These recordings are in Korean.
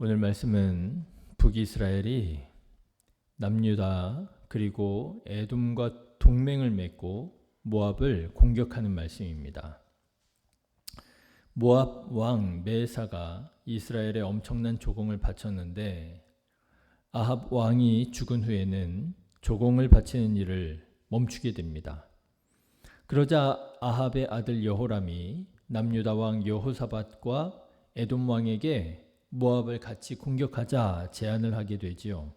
오늘 말씀은 북이스라엘이 남유다 그리고 에돔과 동맹을 맺고 모압을 공격하는 말씀입니다. 모압 왕 메사가 이스라엘에 엄청난 조공을 바쳤는데 아합 왕이 죽은 후에는 조공을 바치는 일을 멈추게 됩니다. 그러자 아합의 아들 여호람이 남유다 왕 여호사밧과 에돔 왕에게 모압을 같이 공격하자 제안을 하게 되지요.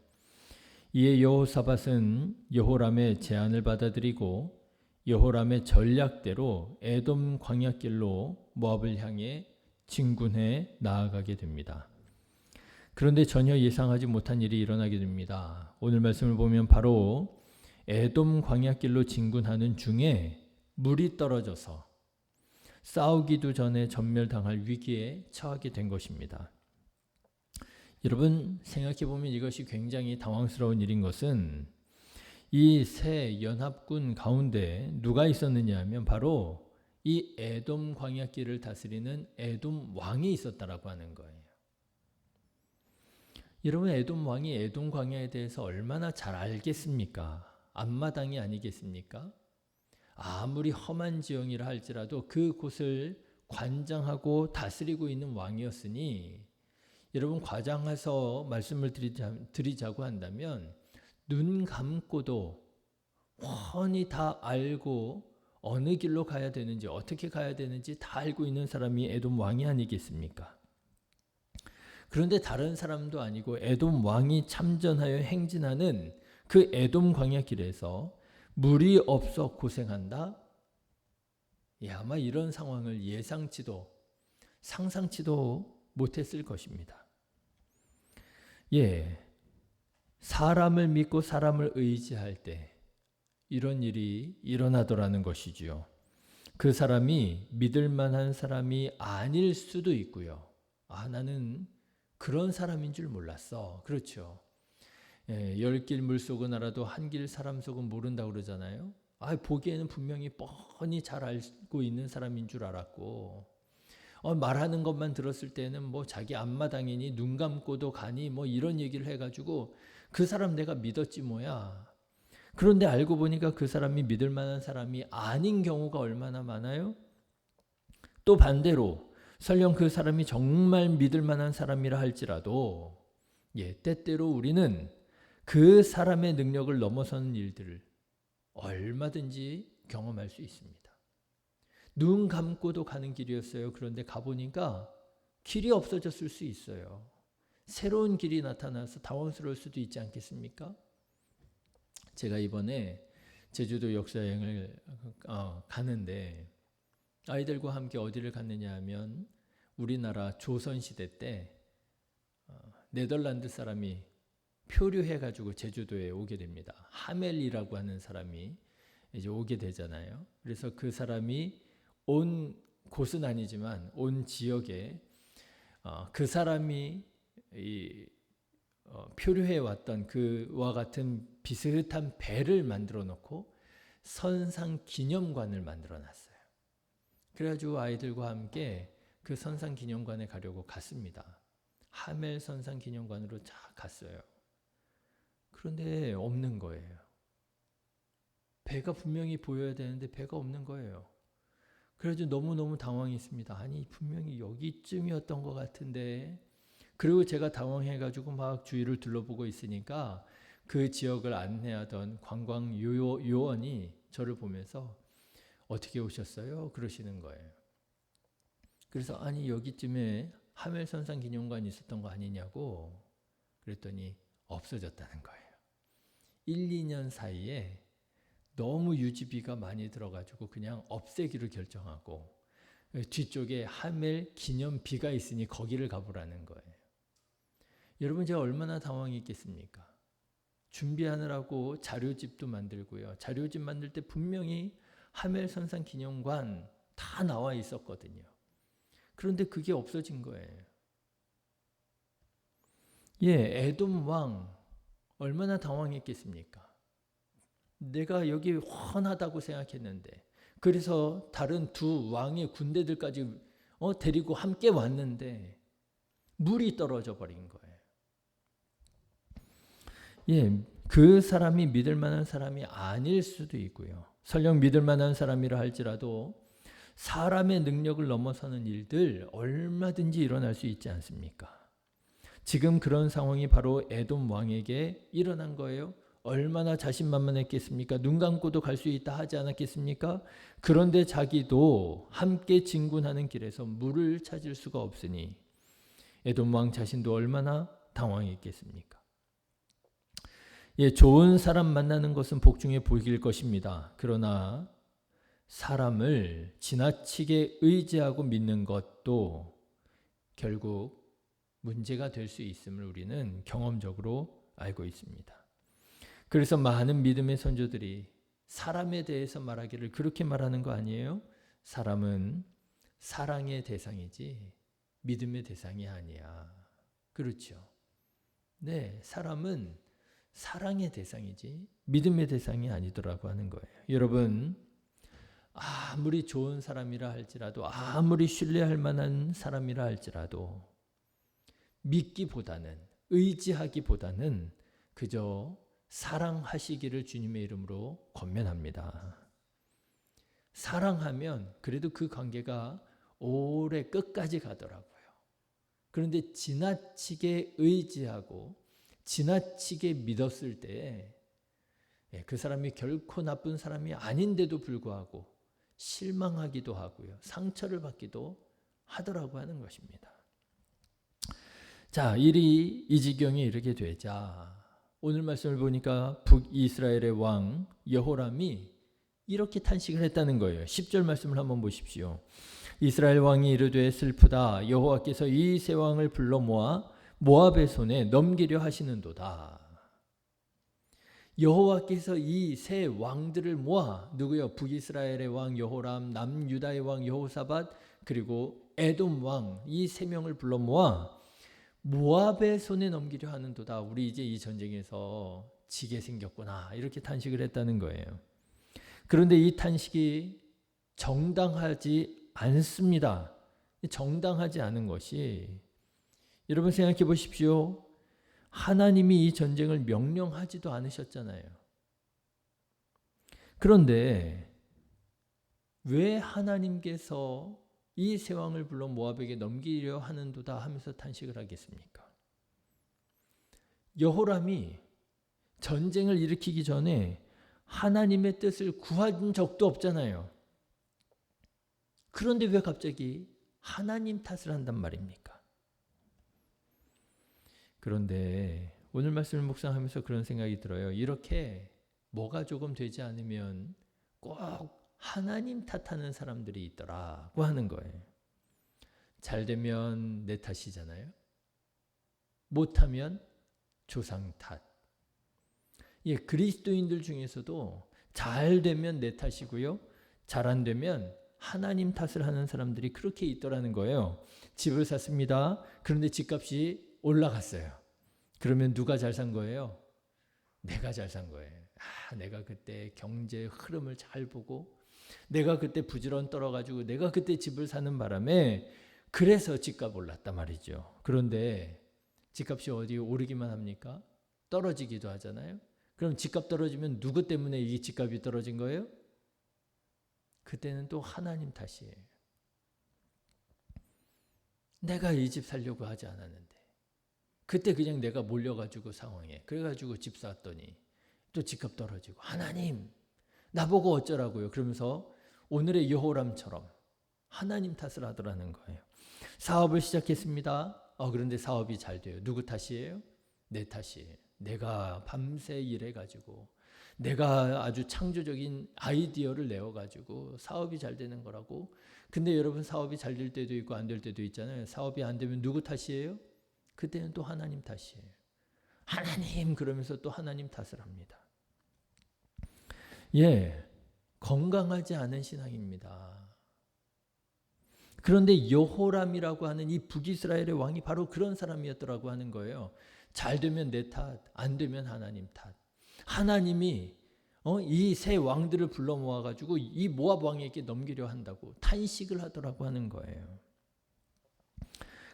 이에 여호사밧은 여호람의 제안을 받아들이고 여호람의 전략대로 에돔 광야길로 모압을 향해 진군해 나아가게 됩니다. 그런데 전혀 예상하지 못한 일이 일어나게 됩니다. 오늘 말씀을 보면 바로 에돔 광야길로 진군하는 중에 물이 떨어져서 싸우기도 전에 전멸당할 위기에 처하게 된 것입니다. 여러분 생각해 보면 이것이 굉장히 당황스러운 일인 것은 이 세 연합군 가운데 누가 있었느냐 하면 바로 이 에돔 광야길을 다스리는 에돔 왕이 있었다라고 하는 거예요. 여러분 에돔 왕이 에돔 광야에 대해서 얼마나 잘 알겠습니까? 앞마당이 아니겠습니까? 아무리 험한 지형이라 할지라도 그곳을 관장하고 다스리고 있는 왕이었으니 여러분 과장해서 말씀을 드리자고 한다면 눈 감고도 훤히 다 알고 어느 길로 가야 되는지 어떻게 가야 되는지 다 알고 있는 사람이 에돔 왕이 아니겠습니까? 그런데 다른 사람도 아니고 에돔 왕이 참전하여 행진하는 그 에돔 광야길에서 물이 없어 고생한다? 아마 이런 상황을 예상치도 상상치도 못했을 것입니다. 사람을 믿고 사람을 의지할 때 이런 일이 일어나더라는 것이지요. 그 사람이 믿을 만한 사람이 아닐 수도 있고요. 나는 그런 사람인 줄 몰랐어. 그렇죠. 10길 물속은 알아도 한 길 사람 속은 모른다고 그러잖아요. 보기에는 분명히 뻔히 잘 알고 있는 사람인 줄 알았고 말하는 것만 들었을 때는 뭐 자기 앞마당이니 눈 감고도 가니 뭐 이런 얘기를 해가지고 그 사람 내가 믿었지 뭐야. 그런데 알고 보니까 그 사람이 믿을 만한 사람이 아닌 경우가 얼마나 많아요? 또 반대로 설령 그 사람이 정말 믿을 만한 사람이라 할지라도 때때로 우리는 그 사람의 능력을 넘어서는 일들을 얼마든지 경험할 수 있습니다. 눈 감고도 가는 길이었어요. 그런데 가보니까 길이 없어졌을 수 있어요. 새로운 길이 나타나서 당황스러울 수도 있지 않겠습니까? 제가 이번에 제주도 역사여행을 가는데 아이들과 함께 어디를 갔느냐 하면 우리나라 조선시대 때 네덜란드 사람이 표류해가지고 제주도에 오게 됩니다. 하멜이라고 하는 사람이 이제 오게 되잖아요. 그래서 그 사람이 온 곳은 아니지만 온 지역에 그 사람이 표류해 왔던 그와 같은 비슷한 배를 만들어 놓고 선상 기념관을 만들어 놨어요. 그래가지고 아이들과 함께 그 선상 기념관에 가려고 갔습니다. 하멜 선상 기념관으로 쫙 갔어요. 그런데 없는 거예요. 배가 분명히 보여야 되는데 배가 없는 거예요. 그래서 너무너무 당황했습니다. 분명히 여기쯤이었던 것 같은데. 그리고 제가 당황해가지고 막 주위를 둘러보고 있으니까 그 지역을 안내하던 관광 요원이 저를 보면서 어떻게 오셨어요? 그러시는 거예요. 그래서 여기쯤에 하멜선상 기념관이 있었던 거 아니냐고 그랬더니 없어졌다는 거예요. 1, 2년 사이에 너무 유지비가 많이 들어가지고 그냥 없애기로 결정하고 뒤쪽에 하멜 기념비가 있으니 거기를 가보라는 거예요. 여러분 제가 얼마나 당황했겠습니까? 준비하느라고 자료집도 만들고요. 자료집 만들 때 분명히 하멜 선상 기념관 다 나와 있었거든요. 그런데 그게 없어진 거예요. 에돔 왕 얼마나 당황했겠습니까? 내가 여기 훤하다고 생각했는데 그래서 다른 두 왕의 군대들까지 데리고 함께 왔는데 물이 떨어져 버린 거예요. 예, 그 사람이 믿을 만한 사람이 아닐 수도 있고요. 설령 믿을 만한 사람이라 할지라도 사람의 능력을 넘어서는 일들 얼마든지 일어날 수 있지 않습니까? 지금 그런 상황이 바로 에돔 왕에게 일어난 거예요. 얼마나 자신만만했겠습니까? 눈 감고도 갈 수 있다 하지 않았겠습니까? 그런데 자기도 함께 진군하는 길에서 물을 찾을 수가 없으니 에돔 왕 자신도 얼마나 당황했겠습니까? 예, 좋은 사람 만나는 것은 복중에 복일 것입니다. 그러나 사람을 지나치게 의지하고 믿는 것도 결국 문제가 될 수 있음을 우리는 경험적으로 알고 있습니다. 그래서 많은 믿음의 선조들이 사람에 대해서 말하기를 그렇게 말하는 거 아니에요? 사람은 사랑의 대상이지 믿음의 대상이 아니야. 그렇죠. 네, 사람은 사랑의 대상이지 믿음의 대상이 아니더라고 하는 거예요. 여러분, 아무리 좋은 사람이라 할지라도, 아무리 신뢰할 만한 사람이라 할지라도 믿기보다는, 의지하기보다는 그저 사랑하시기를 주님의 이름으로 권면합니다. 사랑하면 그래도 그 관계가 오래 끝까지 가더라고요. 그런데 지나치게 의지하고 지나치게 믿었을 때 그 사람이 결코 나쁜 사람이 아닌데도 불구하고 실망하기도 하고요. 상처를 받기도 하더라고 하는 것입니다. 자, 일이 이 지경에 이르게 되자 오늘 말씀을 보니까 북이스라엘의 왕 여호람이 이렇게 탄식을 했다는 거예요. 10절 말씀을 한번 보십시오. 이스라엘 왕이 이르되 슬프다. 여호와께서 이 세 왕을 불러 모아 모압의 손에 넘기려 하시는도다. 여호와께서 이 세 왕들을 모아 누구요? 북이스라엘의 왕 여호람, 남유다의 왕 여호사밧, 그리고 에돔 왕 이 세 명을 불러 모아 모압의 손에 넘기려 하는도다. 우리 이제 이 전쟁에서 지게 생겼구나. 이렇게 탄식을 했다는 거예요. 그런데 이 탄식이 정당하지 않습니다. 정당하지 않은 것이 여러분 생각해 보십시오. 하나님이 이 전쟁을 명령하지도 않으셨잖아요. 그런데 왜 하나님께서 이 세 왕을 불러 모압에게 넘기려 하는도다 하면서 탄식을 하겠습니까? 여호람이 전쟁을 일으키기 전에 하나님의 뜻을 구한 적도 없잖아요. 그런데 왜 갑자기 하나님 탓을 한단 말입니까? 그런데 오늘 말씀을 묵상하면서 그런 생각이 들어요. 이렇게 뭐가 조금 되지 않으면 꼭 하나님 탓하는 사람들이 있더라고 하는 거예요. 잘 되면 내 탓이잖아요. 못하면 조상 탓. 예, 그리스도인들 중에서도 잘 되면 내 탓이고요. 잘 안 되면 하나님 탓을 하는 사람들이 그렇게 있더라는 거예요. 집을 샀습니다. 그런데 집값이 올라갔어요. 그러면 누가 잘 산 거예요? 내가 잘 산 거예요. 내가 그때 경제 흐름을 잘 보고 내가 그때 부지런 떨어가지고 내가 그때 집을 사는 바람에 그래서 집값 올랐단 말이죠. 그런데 집값이 어디 오르기만 합니까? 떨어지기도 하잖아요. 그럼 집값 떨어지면 누구 때문에 이 집값이 떨어진 거예요? 그때는 또 하나님 탓이에요. 내가 이 집 살려고 하지 않았는데 그때 그냥 내가 몰려가지고 상황에 그래가지고 집 샀더니 또 집값 떨어지고 하나님 나보고 어쩌라고요. 그러면서 오늘의 여호람처럼 하나님 탓을 하더라는 거예요. 사업을 시작했습니다. 그런데 사업이 잘 돼요. 누구 탓이에요? 내 탓이에요. 내가 밤새 일해가지고 내가 아주 창조적인 아이디어를 내어가지고 사업이 잘 되는 거라고. 근데 여러분 사업이 잘 될 때도 있고 안 될 때도 있잖아요. 사업이 안 되면 누구 탓이에요? 그때는 또 하나님 탓이에요. 하나님 그러면서 또 하나님 탓을 합니다. 예, 건강하지 않은 신앙입니다. 그런데 여호람이라고 하는 이 북이스라엘의 왕이 바로 그런 사람이었더라고 하는 거예요. 잘 되면 내 탓, 안 되면 하나님 탓. 하나님이 이 세 왕들을 불러 모아가지고 이 모압 왕에게 넘기려 한다고 탄식을 하더라고 하는 거예요.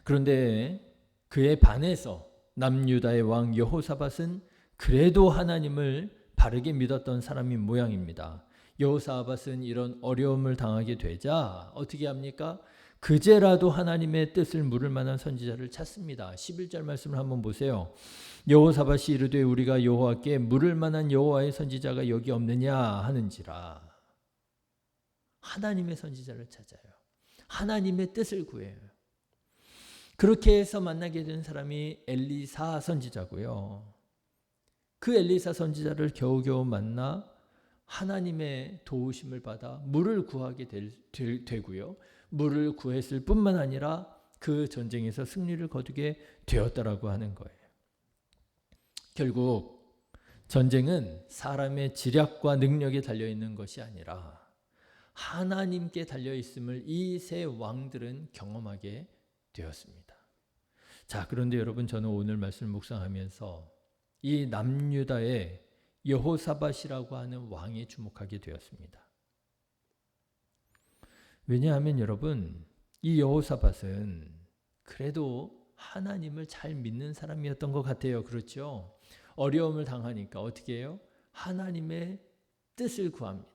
그런데 그에 반해서 남유다의 왕 여호사밧은 그래도 하나님을 바르게 믿었던 사람인 모양입니다. 여호사밧은 이런 어려움을 당하게 되자 어떻게 합니까? 그제라도 하나님의 뜻을 물을 만한 선지자를 찾습니다. 11절 말씀을 한번 보세요. 여호사밧이 이르되 우리가 여호와께 물을 만한 여호와의 선지자가 여기 없느냐 하는지라. 하나님의 선지자를 찾아요. 하나님의 뜻을 구해요. 그렇게 해서 만나게 된 사람이 엘리사 선지자고요. 그 엘리사 선지자를 겨우겨우 만나 하나님의 도우심을 받아 물을 구하게 되고요. 물을 구했을 뿐만 아니라 그 전쟁에서 승리를 거두게 되었다라고 하는 거예요. 결국 전쟁은 사람의 지략과 능력에 달려있는 것이 아니라 하나님께 달려있음을 이 세 왕들은 경험하게 되었습니다. 자, 그런데 여러분, 저는 오늘 말씀을 묵상하면서 이 남유다의 여호사밧이라고 하는 왕에 주목하게 되었습니다. 왜냐하면 여러분, 이 여호사밧은 그래도 하나님을 잘 믿는 사람이었던 것 같아요. 그렇죠? 어려움을 당하니까 어떻게 해요? 하나님의 뜻을 구합니다.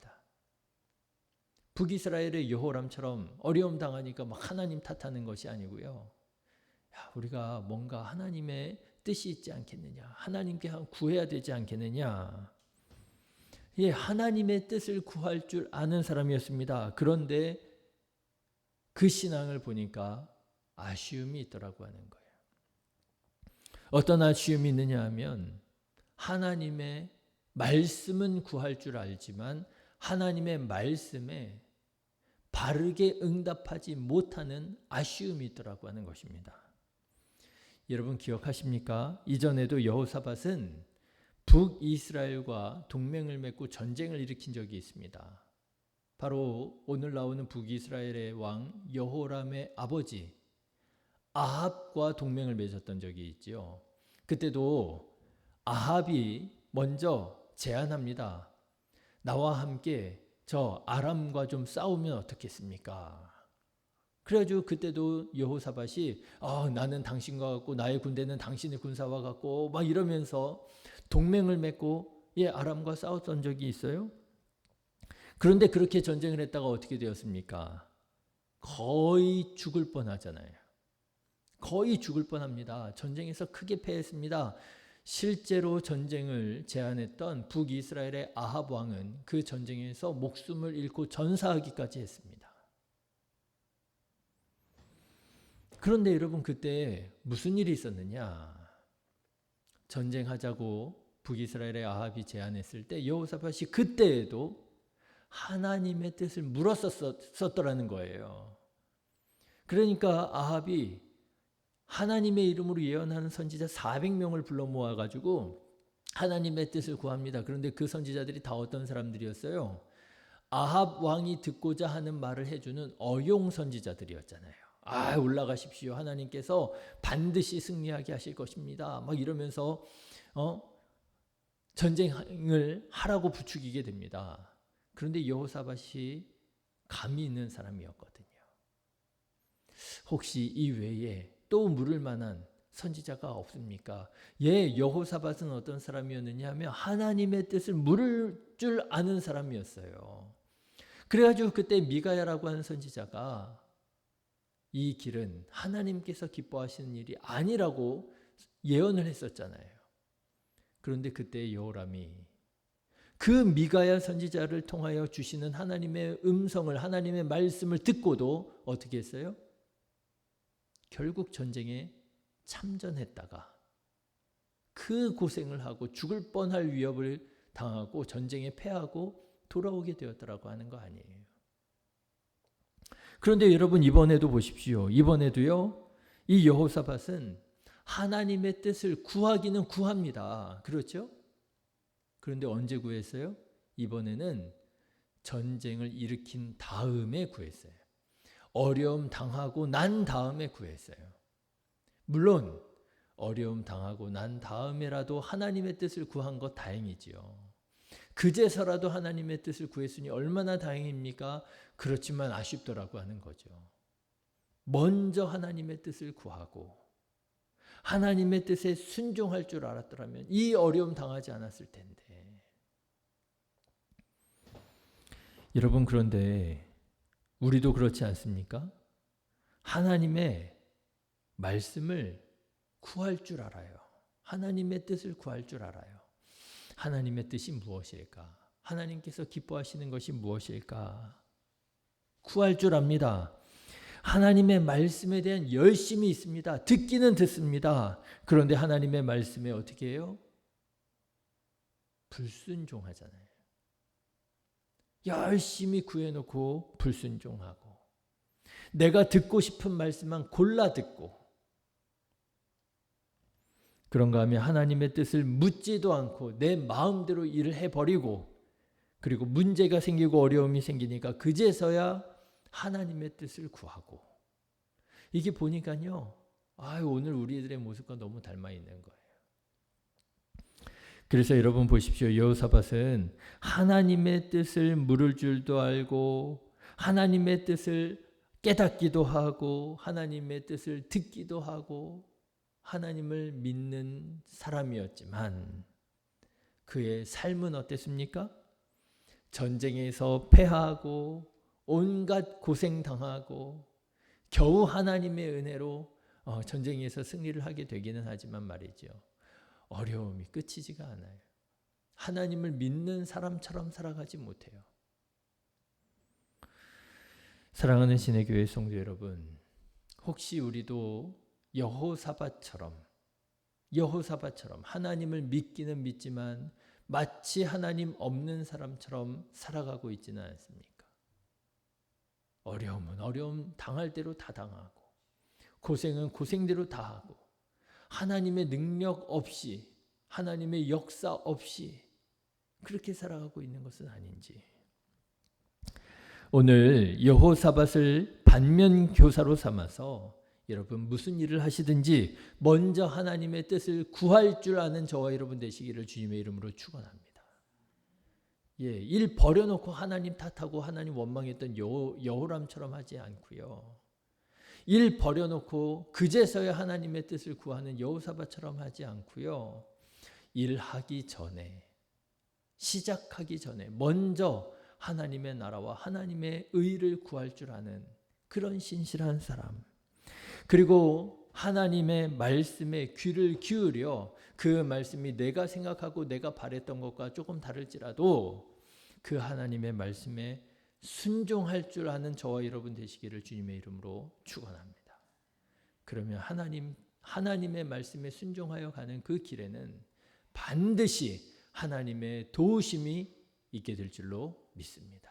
북이스라엘의 여호람처럼 어려움 당하니까 막 하나님 탓하는 것이 아니고요. 야, 우리가 뭔가 하나님의 뜻이 있지 않겠느냐, 하나님께 구해야 되지 않겠느냐. 예, 하나님의 뜻을 구할 줄 아는 사람이었습니다. 그런데 그 신앙을 보니까 아쉬움이 있더라고 하는 거예요. 어떤 아쉬움이 있느냐 하면 하나님의 말씀은 구할 줄 알지만 하나님의 말씀에 바르게 응답하지 못하는 아쉬움이 있더라고 하는 것입니다. 여러분 기억하십니까? 이전에도 여호사밧은 북이스라엘과 동맹을 맺고 전쟁을 일으킨 적이 있습니다. 바로 오늘 나오는 북이스라엘의 왕 여호람의 아버지 아합과 동맹을 맺었던 적이 있지요. 그때도 아합이 먼저 제안합니다. 나와 함께 저 아람과 좀 싸우면 어떻겠습니까? 그래가지고 그때도 여호사밧이 나는 당신과 같고 나의 군대는 당신의 군사와 같고 막 이러면서 동맹을 맺고 아람과 싸웠던 적이 있어요. 그런데 그렇게 전쟁을 했다가 어떻게 되었습니까? 거의 죽을 뻔하잖아요. 거의 죽을 뻔합니다. 전쟁에서 크게 패했습니다. 실제로 전쟁을 제안했던 북이스라엘의 아합 왕은 그 전쟁에서 목숨을 잃고 전사하기까지 했습니다. 그런데 여러분 그때 무슨 일이 있었느냐? 전쟁하자고 북이스라엘의 아합이 제안했을 때 여호사밧이 그때에도 하나님의 뜻을 물었었더라는 거예요. 그러니까 아합이 하나님의 이름으로 예언하는 선지자 400명을 불러 모아가지고 하나님의 뜻을 구합니다. 그런데 그 선지자들이 다 어떤 사람들이었어요? 아합 왕이 듣고자 하는 말을 해주는 어용 선지자들이었잖아요. 올라가십시오. 하나님께서 반드시 승리하게 하실 것입니다. 막 이러면서 전쟁을 하라고 부추기게 됩니다. 그런데 여호사밧이 감이 있는 사람이었거든요. 혹시 이 외에 또 물을 만한 선지자가 없습니까? 여호사밧은 어떤 사람이었느냐 하면 하나님의 뜻을 물을 줄 아는 사람이었어요. 그래가지고 그때 미가야라고 하는 선지자가 이 길은 하나님께서 기뻐하시는 일이 아니라고 예언을 했었잖아요. 그런데 그때 여호람이 그 미가야 선지자를 통하여 주시는 하나님의 음성을, 하나님의 말씀을 듣고도 어떻게 했어요? 결국 전쟁에 참전했다가 그 고생을 하고 죽을 뻔할 위협을 당하고 전쟁에 패하고 돌아오게 되었더라고 하는 거 아니에요. 그런데 여러분 이번에도 보십시오. 이번에도요. 이 여호사밧은 하나님의 뜻을 구하기는 구합니다. 그렇죠? 그런데 언제 구했어요? 이번에는 전쟁을 일으킨 다음에 구했어요. 어려움 당하고 난 다음에 구했어요. 물론 어려움 당하고 난 다음에라도 하나님의 뜻을 구한 것 다행이지요. 그제서라도 하나님의 뜻을 구했으니 얼마나 다행입니까? 그렇지만 아쉽더라고 하는 거죠. 먼저 하나님의 뜻을 구하고 하나님의 뜻에 순종할 줄 알았더라면 이 어려움 당하지 않았을 텐데. 여러분, 그런데 우리도 그렇지 않습니까? 하나님의 말씀을 구할 줄 알아요. 하나님의 뜻을 구할 줄 알아요. 하나님의 뜻이 무엇일까? 하나님께서 기뻐하시는 것이 무엇일까? 구할 줄 압니다. 하나님의 말씀에 대한 열심이 있습니다. 듣기는 듣습니다. 그런데 하나님의 말씀에 어떻게 해요? 불순종하잖아요. 열심히 구해놓고 불순종하고, 내가 듣고 싶은 말씀만 골라 듣고, 그런가 하면 하나님의 뜻을 묻지도 않고 내 마음대로 일을 해버리고, 그리고 문제가 생기고 어려움이 생기니까 그제서야 하나님의 뜻을 구하고. 이게 보니까요, 오늘 우리들의 모습과 너무 닮아 있는 거예요. 그래서 여러분 보십시오. 여호사밧은 하나님의 뜻을 물을 줄도 알고, 하나님의 뜻을 깨닫기도 하고, 하나님의 뜻을 듣기도 하고, 하나님을 믿는 사람이었지만 그의 삶은 어땠습니까? 전쟁에서 패하고 온갖 고생당하고 겨우 하나님의 은혜로 전쟁에서 승리를 하게 되기는 하지만 말이죠, 어려움이 끝이지가 않아요. 하나님을 믿는 사람처럼 살아가지 못해요. 사랑하는 신의 교회 성도 여러분, 혹시 우리도 여호사밧처럼 하나님을 믿기는 믿지만 마치 하나님 없는 사람처럼 살아가고 있지는 않습니까? 어려움은 어려움 당할 대로 다 당하고, 고생은 고생대로 다 하고, 하나님의 능력 없이, 하나님의 역사 없이 그렇게 살아가고 있는 것은 아닌지. 오늘 여호사밧을 반면 교사로 삼아서 여러분, 무슨 일을 하시든지 먼저 하나님의 뜻을 구할 줄 아는 저와 여러분 되시기를 주님의 이름으로 축원합니다. 일 버려놓고 하나님 탓하고 하나님 원망했던 여호람처럼 하지 않고요. 일 버려놓고 그제서야 하나님의 뜻을 구하는 여호사밧처럼 하지 않고요. 일하기 전에, 시작하기 전에 먼저 하나님의 나라와 하나님의 의를 구할 줄 아는 그런 신실한 사람, 그리고 하나님의 말씀에 귀를 기울여 그 말씀이 내가 생각하고 내가 바랬던 것과 조금 다를지라도 그 하나님의 말씀에 순종할 줄 아는 저와 여러분 되시기를 주님의 이름으로 축원합니다. 그러면 하나님의 말씀에 순종하여 가는 그 길에는 반드시 하나님의 도우심이 있게 될 줄로 믿습니다.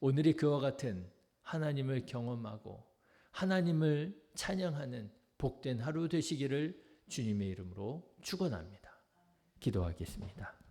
오늘이 그와 같은 하나님을 경험하고 하나님을 찬양하는 복된 하루 되시기를 주님의 이름으로 축원합니다. 기도하겠습니다.